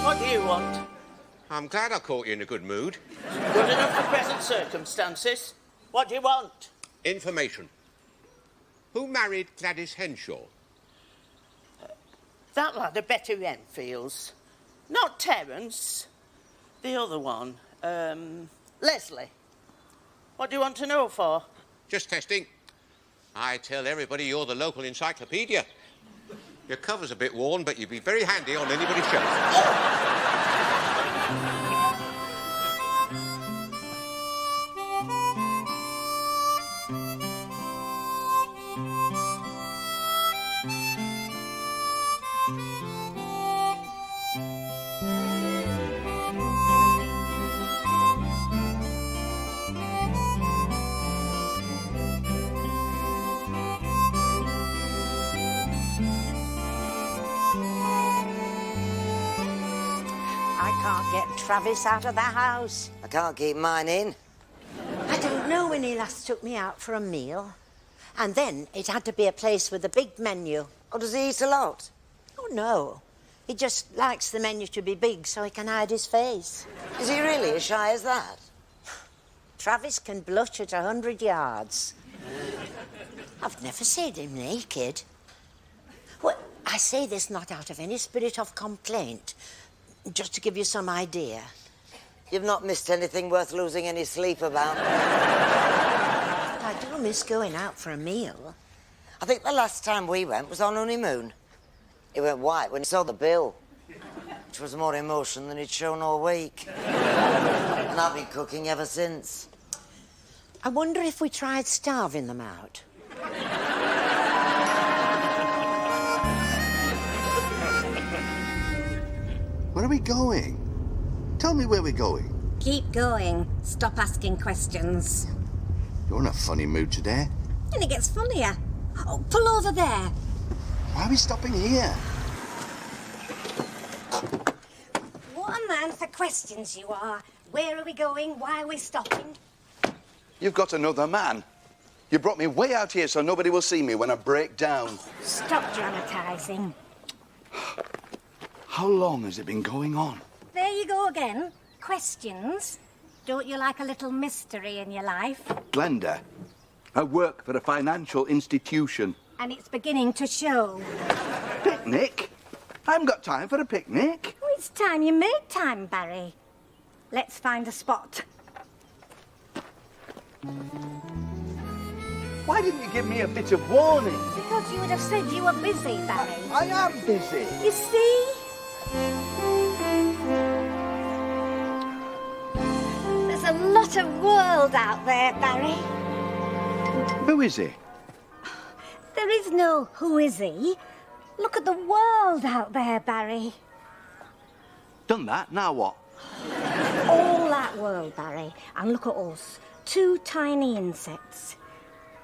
What do you want? I'm glad I caught you in a good mood. Good enough for present circumstances. What do you want? Information. Who married Gladys Henshaw? That lad of Betty Enfields. Not Terence. The other one. Leslie. What do you want to know for? Just testing. I tell everybody you're the local encyclopedia. Your cover's a bit worn, but you'd be very handy on anybody's shelf. Travis out of the house. I can't keep mine in. I don't know when he last took me out for a meal. And then it had to be a place with a big menu. Oh, does he eat a lot? Oh, no. He just likes the menu to be big so he can hide his face. Is he really as shy as that? Travis can blush at 100 yards. I've never seen him naked. Well, I say this not out of any spirit of complaint. Just to give you some idea. You've not missed anything worth losing any sleep about. I do miss going out for a meal. I think the last time we went was on honeymoon. He went white when he saw the bill, which was more emotion than he'd shown all week. And I've been cooking ever since. I wonder if we tried starving them out. Where are we going? Tell me where we're going. Keep going. Stop asking questions. You're in a funny mood today. And it gets funnier. Oh, pull over there. Why are we stopping here? What a man for questions you are. Where are we going? Why are we stopping? You've got another man. You brought me way out here so nobody will see me when I break down. Stop dramatising. How long has it been going on? There you go again. Questions. Don't you like a little mystery in your life? Glenda, I work for a financial institution. And it's beginning to show. Picnic? I haven't got time for a picnic. Oh, it's time you made time, Barry. Let's find a spot. Why didn't you give me a bit of warning? Because you would have said you were busy, Barry. I am busy. You see? There's a lot of world out there, Barry. Who is he? There is no who is he. Look at the world out there, Barry. Done that, now what? All that world, Barry. And look at us, two tiny insects.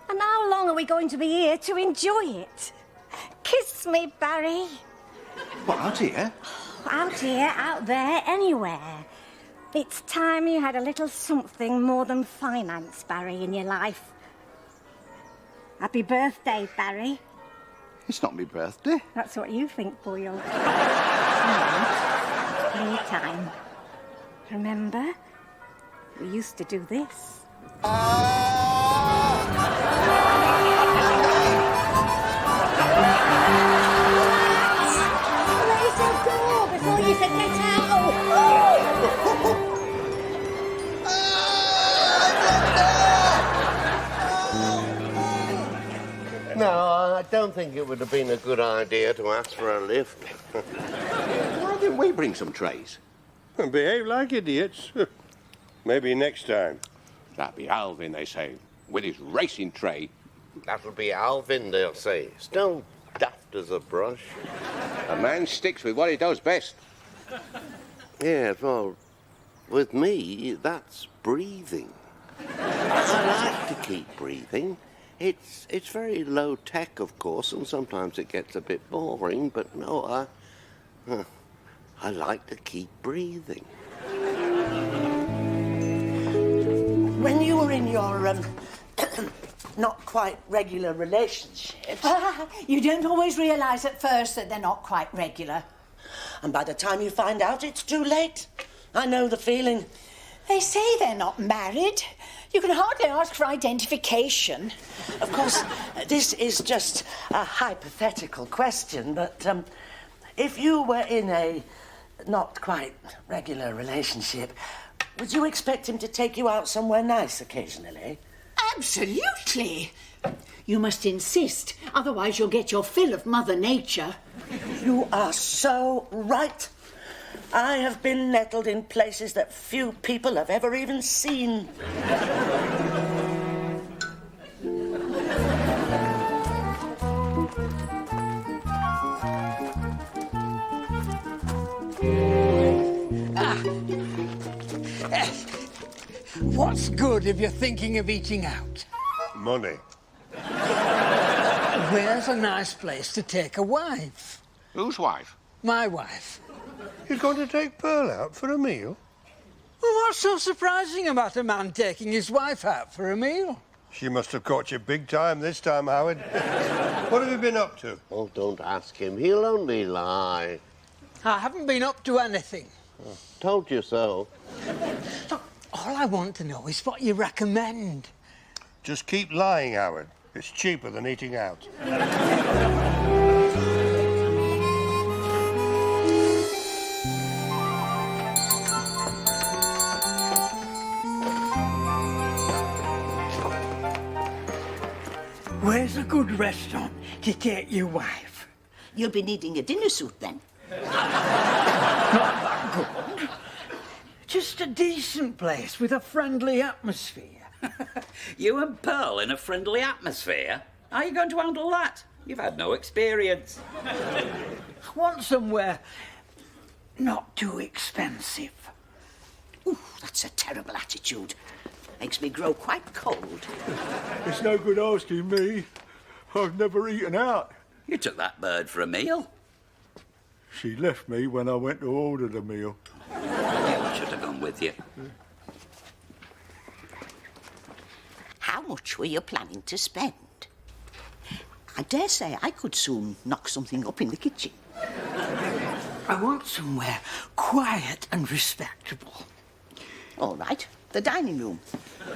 And how long are we going to be here to enjoy it? Kiss me, Barry. What, out here? Out here, out there, anywhere. It's time you had a little something more than finance, Barry, in your life. Happy birthday, Barry. It's not my birthday. That's what you think, boy. Anytime. Remember? We used to do this. Let it go before you forget No, I don't think it would have been a good idea to ask for a lift. Why didn't we bring some trays? Behave like idiots. Maybe next time. That'd be Alvin, they say, with his racing tray. That'll be Alvin, they'll say. Still daft as a brush. A man sticks with what he does best. Yeah, well, with me, that's breathing. I like to keep breathing. It's very low tech, of course, and sometimes it gets a bit boring, but no, I like to keep breathing. When you were you're in your, not quite regular relationships, You don't always realise at first that they're not quite regular. and by the time you find out, it's too late. I know the feeling. They say they're not married. You can hardly ask for identification. Of course, this is just a hypothetical question, but if you were in a not quite regular relationship, would you expect him to take you out somewhere nice occasionally? Absolutely. You must insist, otherwise you'll get your fill of Mother Nature. You are so right. I have been nettled in places that few people have ever even seen. What's good if you're thinking of eating out? Money. Where's a nice place to take a wife? Whose wife? My wife. You're going to take Pearl out for a meal? Well, what's so surprising about a man taking his wife out for a meal? She must have caught you big time this time, Howard. What have you been up to? Oh, don't ask him. He'll only lie. I haven't been up to anything. Told you so. Look, all I want to know is what you recommend. Just keep lying, Howard. It's cheaper than eating out. Where's a good restaurant to take your wife? You'll be needing a dinner suit then. Not that good. Just a decent place with a friendly atmosphere. You and Pearl in a friendly atmosphere? How are you going to handle that? You've had no experience. I want somewhere not too expensive. Ooh, that's a terrible attitude. Makes me grow quite cold. It's no good asking me. I've never eaten out. You took that bird for a meal. She left me when I went to order the meal. I should have gone with you. How much were you planning to spend? I dare say I could soon knock something up in the kitchen. I want somewhere quiet and respectable. All right, the dining room.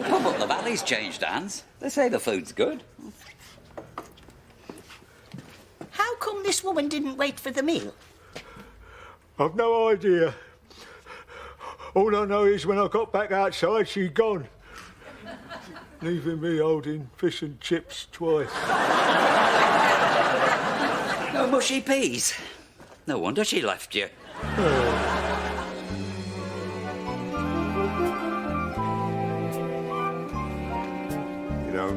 Oh, but the valley's changed hands. They say the food's good. How come this woman didn't wait for the meal? I've no idea. All I know is when I got back outside, she'd gone. Leaving me holding fish and chips twice. No mushy peas. No wonder she left you. You know,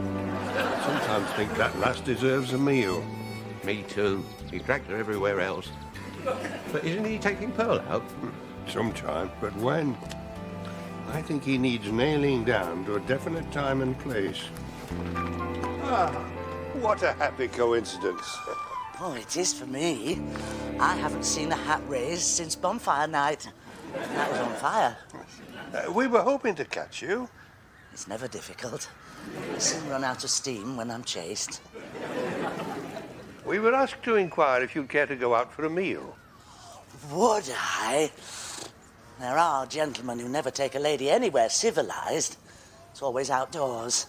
I sometimes think that lass deserves a meal. Me too. He dragged her everywhere else. But isn't he taking Pearl out? Sometime, but when? I think he needs nailing down to a definite time and place. Ah, what a happy coincidence. Oh, it is for me. I haven't seen a hat raised since bonfire night. That was on fire. We were hoping to catch you. It's never difficult. I soon run out of steam when I'm chased. We were asked to inquire if you'd care to go out for a meal. Would I? There are gentlemen who never take a lady anywhere civilized. It's always outdoors.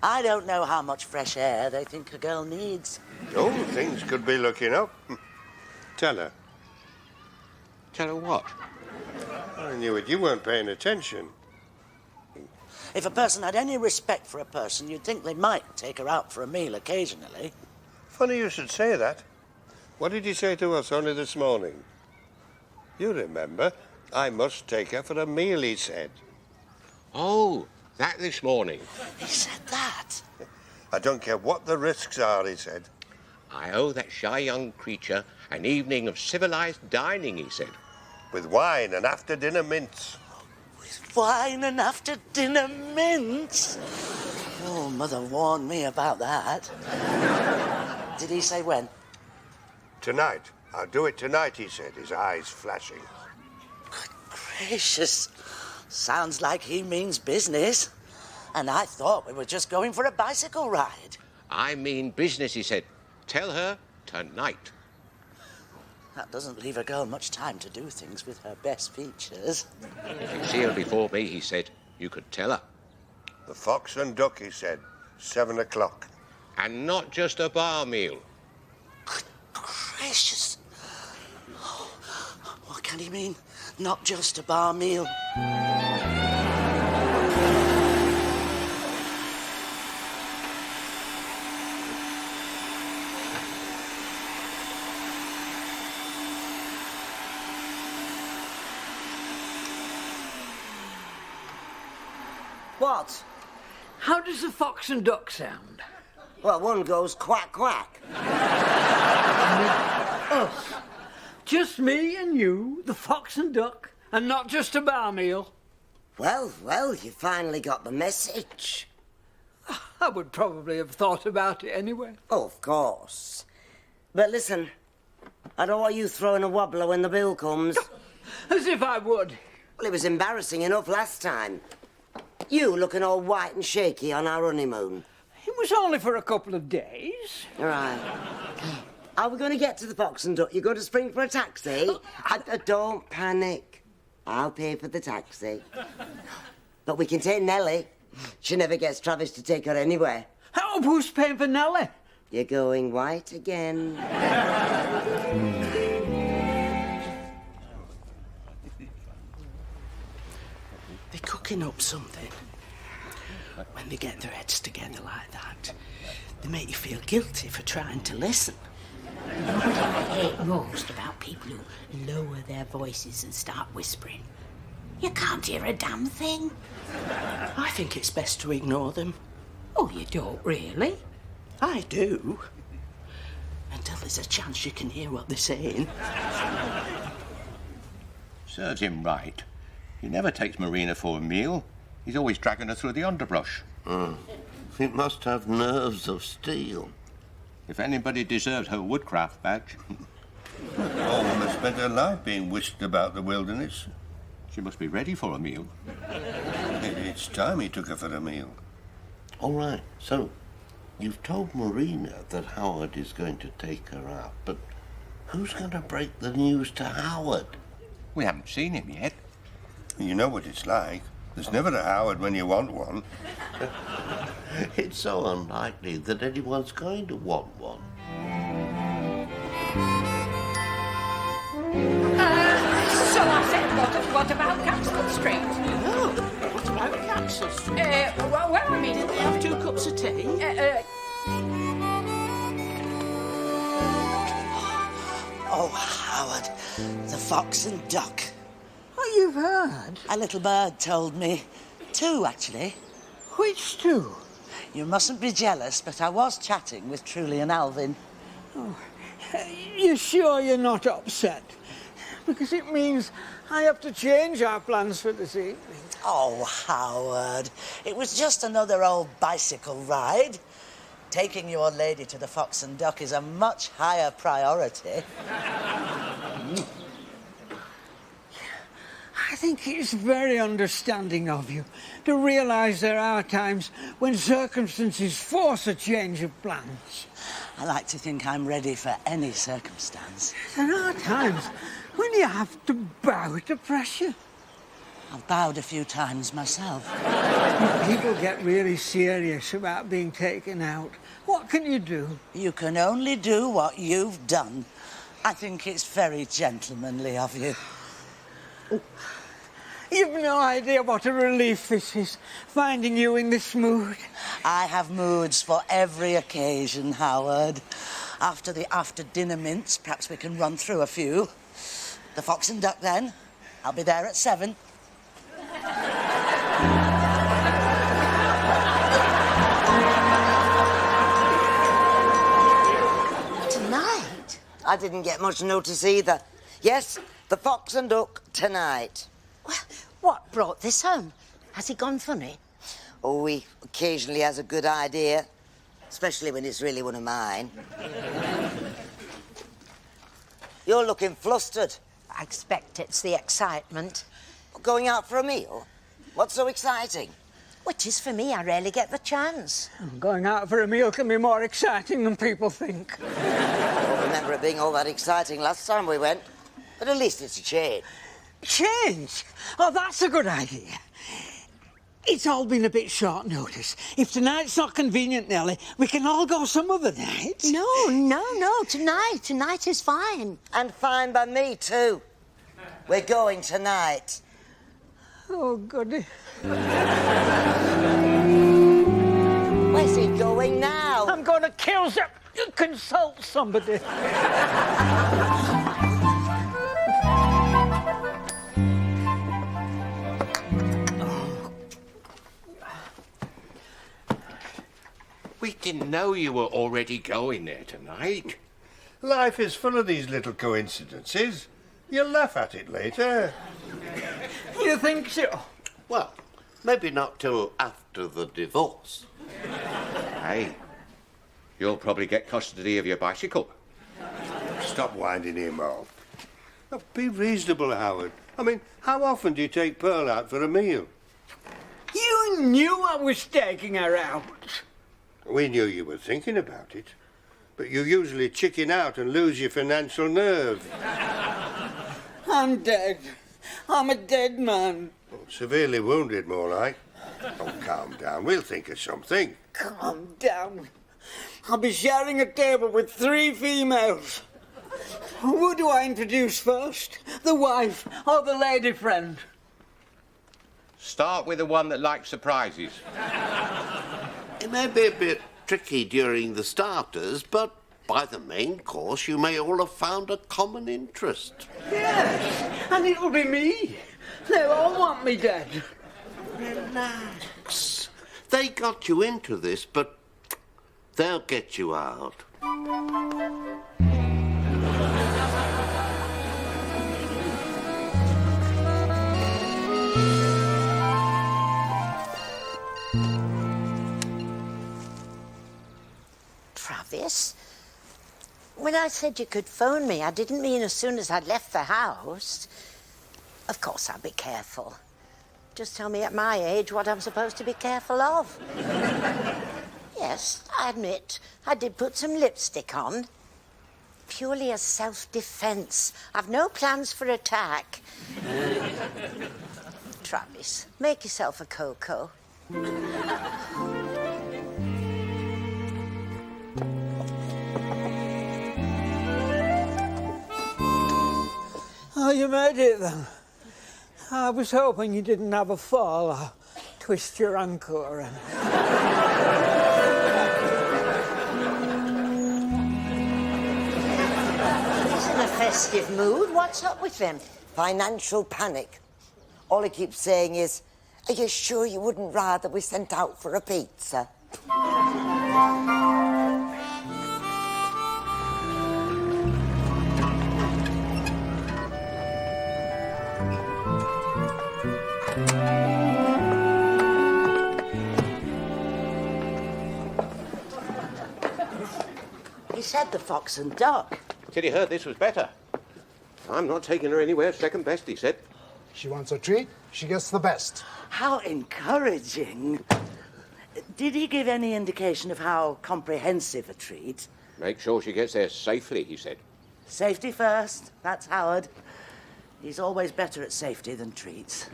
I don't know how much fresh air they think a girl needs. Oh, things could be looking up. Tell her. Tell her what? I knew it. You weren't paying attention. If a person had any respect for a person, you'd think they might take her out for a meal occasionally. Funny you should say that. What did he say to us only this morning? You remember, I must take her for a meal, he said. Oh, that this morning. He said that? I don't care what the risks are, he said. I owe that shy young creature an evening of civilized dining, he said. With wine and after-dinner mints. With wine and after-dinner mints? Oh, Mother warned me about that. Did he say when? Tonight. I'll do it tonight, he said, his eyes flashing. Good gracious. Sounds like he means business. And I thought we were just going for a bicycle ride. I mean business, he said. Tell her tonight. That doesn't leave a girl much time to do things with her best features. If you see her before me, he said, you could tell her. The Fox and Duck, he said. 7 o'clock. And not just a bar meal. Good gracious. What can he mean? Not just a bar meal. What? How does the Fox and Duck sound? Well, one goes quack, quack. Us. Just me and you, the Fox and Duck, and not just a bar meal. Well, you finally got the message. I would probably have thought about it anyway. Oh, of course. But listen, I don't want you throwing a wobbler when the bill comes. As if I would. Well, it was embarrassing enough last time. You looking all white and shaky on our honeymoon. It was only for a couple of days. All right. Are we going to get to the Fox and Duck? You're going to spring for a taxi? Don't panic. I'll pay for the taxi. But we can take Nellie. She never gets Travis to take her anywhere. How? Who's paying for Nellie? You're going white again. They're cooking up something. When they get their heads together like that, they make you feel guilty for trying to listen. You know what I hate most about people who lower their voices and start whispering? You can't hear a damn thing. I think it's best to ignore them. Oh, you don't really? I do. Until there's a chance you can hear what they're saying. Serves him right. He never takes Marina for a meal. He's always dragging her through the underbrush. It must have nerves of steel. If anybody deserves her woodcraft badge. All woman spent her life being whisked about the wilderness. She must be ready for a meal. It's time he took her for a meal. All right, so you've told Marina that Howard is going to take her out, but who's going to break the news to Howard? We haven't seen him yet. You know what it's like. There's never a Howard when you want one. It's so unlikely that anyone's going to want one. So I said, what about Caxton Street? Oh, what about Caxton Street? Well, I mean... Did they have 2 cups of tea? Oh, Howard, the Fox and Duck. Oh, you've heard? A little bird told me. 2, actually. Which 2? You mustn't be jealous, but I was chatting with Truly and Alvin. Oh, you sure you're not upset? Because it means I have to change our plans for this evening. Oh, Howard, it was just another old bicycle ride. Taking your lady to the Fox and Duck is a much higher priority. I think it's very understanding of you to realise there are times when circumstances force a change of plans. I like to think I'm ready for any circumstance. There are times when you have to bow to pressure. I've bowed a few times myself. People get really serious about being taken out. What can you do? You can only do what you've done. I think it's very gentlemanly of you. You've no idea what a relief this is, finding you in this mood. I have moods for every occasion, Howard. After the after-dinner mints, perhaps we can run through a few. The Fox and Duck, then. I'll be there at 7. Tonight? I didn't get much notice either. Yes, the Fox and Duck tonight. Well, what brought this home? Has he gone funny? Oh, he occasionally has a good idea, especially when it's really one of mine. You're looking flustered. I expect it's the excitement. Going out for a meal? What's so exciting? Which is for me, I rarely get the chance. Going out for a meal can be more exciting than people think. I don't remember it being all that exciting last time we went. But at least it's a change. Change? Oh, that's a good idea. It's all been a bit short notice. If tonight's not convenient, Nellie, we can all go some other night. No, tonight. Tonight is fine. And fine by me, too. We're going tonight. Oh, goody. Where's he going now? I'm going to consult somebody. We didn't know you were already going there tonight. Life is full of these little coincidences. You'll laugh at it later. You think so? Well, maybe not till after the divorce. Hey, you'll probably get custody of your bicycle. Stop winding him up. Now, be reasonable, Howard. I mean, how often do you take Pearl out for a meal? You knew I was taking her out. We knew you were thinking about it. But you usually chicken out and lose your financial nerve. I'm dead. I'm a dead man. Oh, severely wounded, more like. Oh, calm down. We'll think of something. Calm down. I'll be sharing a table with 3 females. Who do I introduce first? The wife or the lady friend? Start with the one that likes surprises. It may be a bit tricky during the starters, but by the main course you may all have found a common interest. Yes, and it'll be me. They'll all want me dead. Relax. They got you into this, but they'll get you out. Travis, when I said you could phone me, I didn't mean as soon as I'd left the house. Of course, I'll be careful. Just tell me at my age what I'm supposed to be careful of. Yes, I admit, I did put some lipstick on. Purely as self-defense. I've no plans for attack. Travis, make yourself a cocoa. Oh, you made it then. I was hoping you didn't have a fall or twist your ankle or anything. He's in a festive mood. What's up with him? Financial panic. All he keeps saying is, are you sure you wouldn't rather we sent out for a pizza? He said the Fox and Duck. Till he heard this was better. I'm not taking her anywhere. Second best, he said. She wants a treat, she gets the best. How encouraging. Did he give any indication of how comprehensive a treat? Make sure she gets there safely, he said. Safety first. That's Howard. He's always better at safety than treats.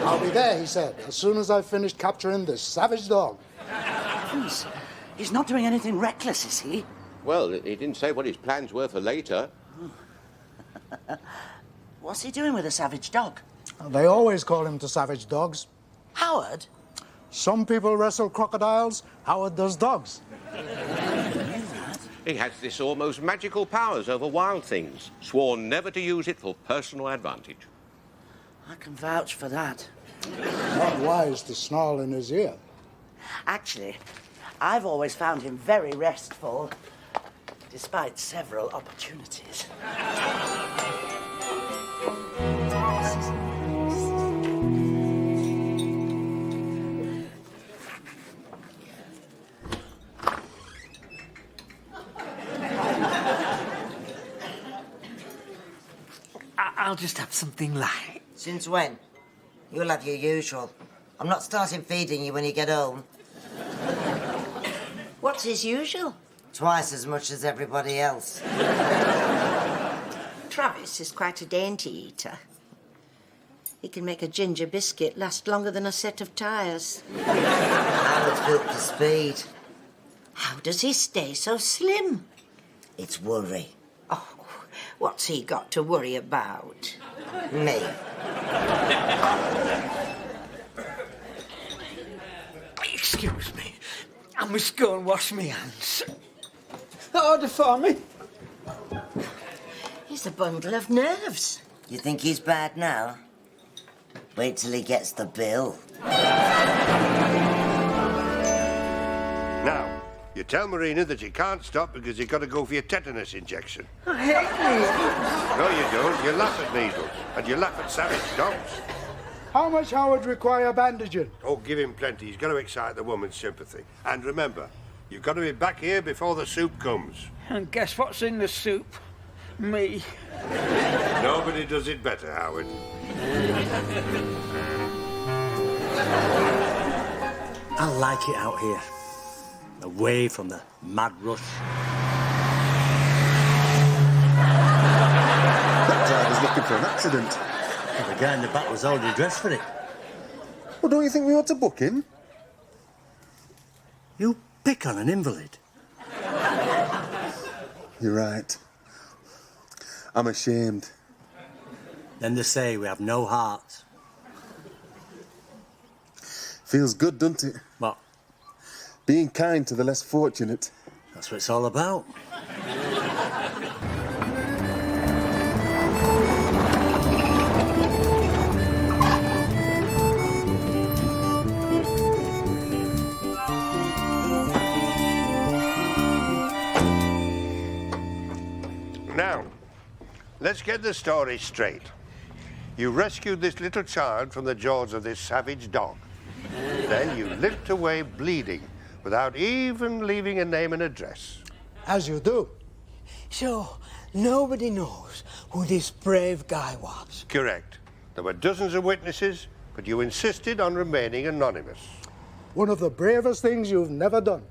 I'll be there, he said, as soon as I've finished capturing this savage dog. Heavens. He's not doing anything reckless, is he? Well, he didn't say what his plans were for later. What's he doing with a savage dog? They always call him the savage dogs. Howard? Some people wrestle crocodiles, Howard does dogs. He has this almost magical powers over wild things, sworn never to use it for personal advantage. I can vouch for that. Not wise to snarl in his ear. Actually, I've always found him very restful, despite several opportunities. I'll just have something light. Since when? You'll have your usual. I'm not starting feeding you when you get home. What's his usual? Twice as much as everybody else. Travis is quite a dainty eater. He can make a ginger biscuit last longer than a set of tyres. Howard's built for speed. How does he stay so slim? It's worry. Oh, what's he got to worry about? Me. Excuse me. I must go and wash my hands. Order for me. He's a bundle of nerves. You think he's bad now? Wait till he gets the bill. Now, you tell Marina that you can't stop because you've got to go for your tetanus injection. I hate needles. No, you don't. You laugh at needles. And you laugh at savage dogs. How much Howard require bandaging? Oh, give him plenty. He's got to excite the woman's sympathy. And remember, you've got to be back here before the soup comes. And guess what's in the soup? Me. Nobody does it better, Howard. I like it out here. Away from the mad rush. That driver's looking for an accident. The guy in the back was already dressed for it. Well, don't you think we ought to book him? You pick on an invalid. You're right. I'm ashamed. Then they say we have no hearts. Feels good, doesn't it? What? Being kind to the less fortunate. That's what it's all about. Now, let's get the story straight. You rescued this little child from the jaws of this savage dog. Then you limped away bleeding without even leaving a name and address. As you do. So, nobody knows who this brave guy was. Correct. There were dozens of witnesses, but you insisted on remaining anonymous. One of the bravest things you've never done.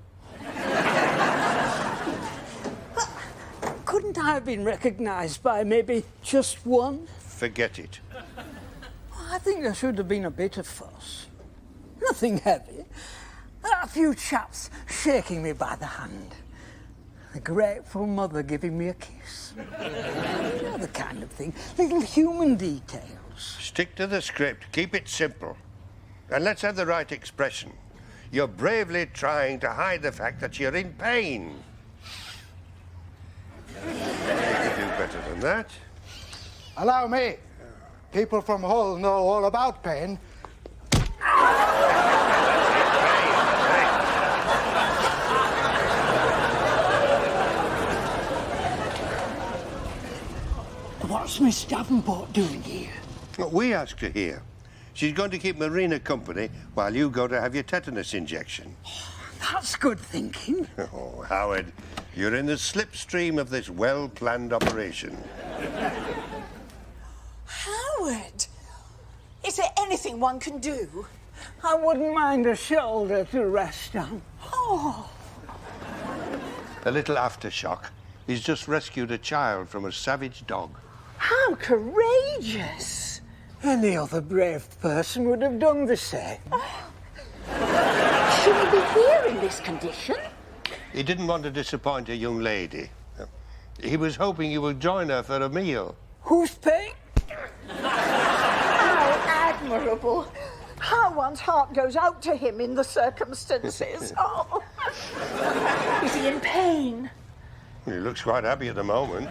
Couldn't I have been recognised by maybe just one? Forget it. I think there should have been a bit of fuss. Nothing heavy. A few chaps shaking me by the hand. A grateful mother giving me a kiss. You know, the kind of thing. Little human details. Stick to the script. Keep it simple. And let's have the right expression. You're bravely trying to hide the fact that you're in pain. You could do better than that. Allow me. People from Hull know all about pain. What's Miss Davenport doing here? We asked her here. She's going to keep Marina company while you go to have your tetanus injection. That's good thinking. Oh, Howard, you're in the slipstream of this well-planned operation. Howard, is there anything one can do? I wouldn't mind a shoulder to rest on. Oh. A little aftershock. He's just rescued a child from a savage dog. How courageous! Any other brave person would have done the same. Should he be here in this condition? He didn't want to disappoint a young lady. He was hoping you would join her for a meal. Who's paying? How admirable. How one's heart goes out to him in the circumstances. Oh. Is he in pain? He looks quite happy at the moment.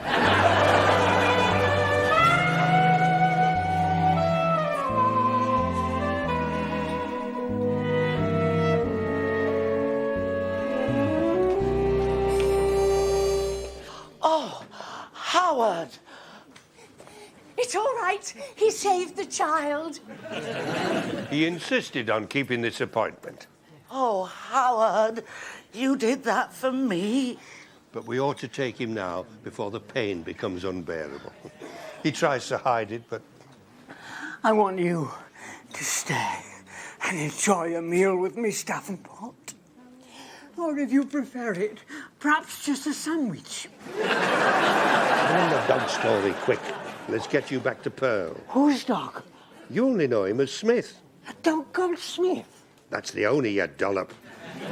Oh, Howard! It's all right. He saved the child. He insisted on keeping this appointment. Oh, Howard, you did that for me. But we ought to take him now before the pain becomes unbearable. He tries to hide it, but... I want you to stay and enjoy a meal with Miss Davenport. Or if you prefer it, perhaps just a sandwich. On the dog story, quick. Let's get you back to Pearl. Whose dog? You only know him as Smith. A dog called Smith? That's the owner, you dollop.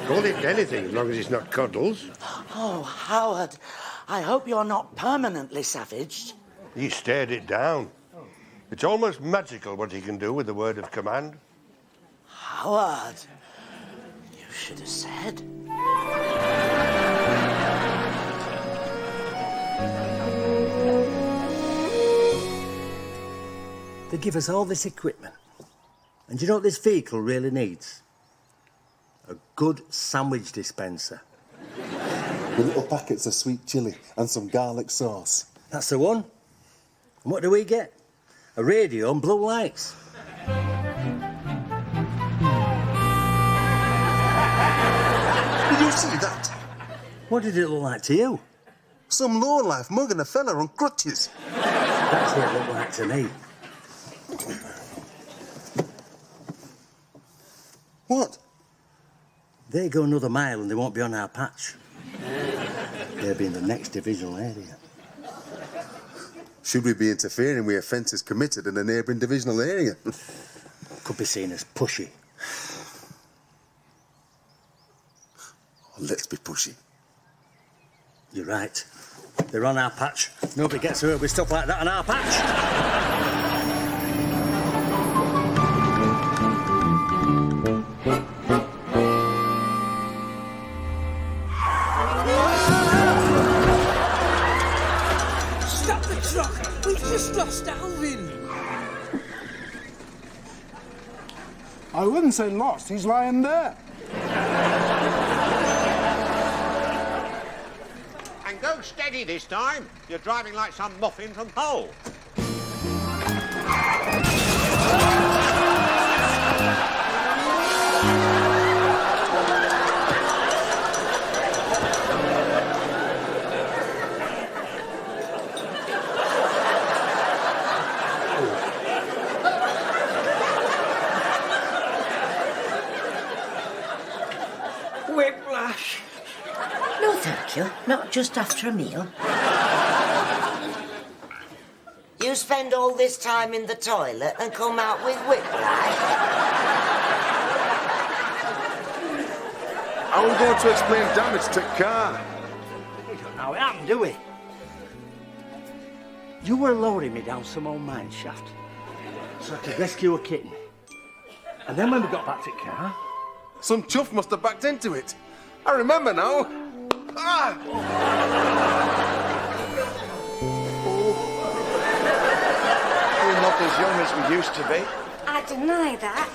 Call it anything as long as it's not Cuddles. Oh, Howard, I hope you're not permanently savaged. He stared it down. It's almost magical what he can do with the word of command. Howard, you should have said. They give us all this equipment. And do you know what this vehicle really needs? A good sandwich dispenser. With little packets of sweet chilli and some garlic sauce. That's the one. And what do we get? A radio and blue lights. Did you see that? What did it look like to you? Some lowlife mugging a fella on crutches. That's what it looked like to me. What? They go another mile and they won't be on our patch. They'll be in the next divisional area. Should we be interfering with offences committed in a neighbouring divisional area? Could be seen as pushy. Let's be pushy. You're right. They're on our patch. Nobody gets away with stuff like that on our patch. Stop the truck! We've just lost Alvin. I wouldn't say lost. He's lying there. And go steady this time. You're driving like some muffin from Hull. Whiplash. No, thank you. Not just after a meal. You spend all this time in the toilet and come out with whiplash? How are we going to explain damage to car? We don't know how it happened, do we? You were lowering me down some old mine shaft so I could rescue a kitten. And then when we got back to car... Some chuff must have backed into it. I remember now. Ah! We're not as young as we used to be. I deny that.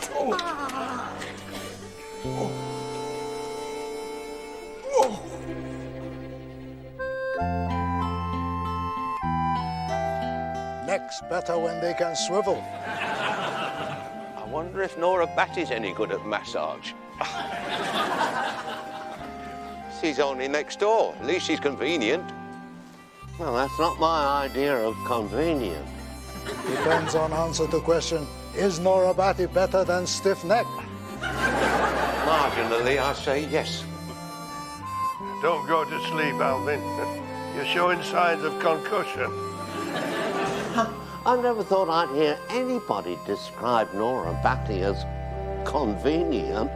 Neck's better when they can swivel. I wonder if Nora Batty's any good at massage. She's only next door. At least she's convenient. Well, that's not my idea of convenient. Depends on answer to question, is Nora Batty better than Stiff Neck? Marginally, I say yes. Don't go to sleep, Alvin. You're showing signs of concussion. I never thought I'd hear anybody describe Nora Batty as convenient.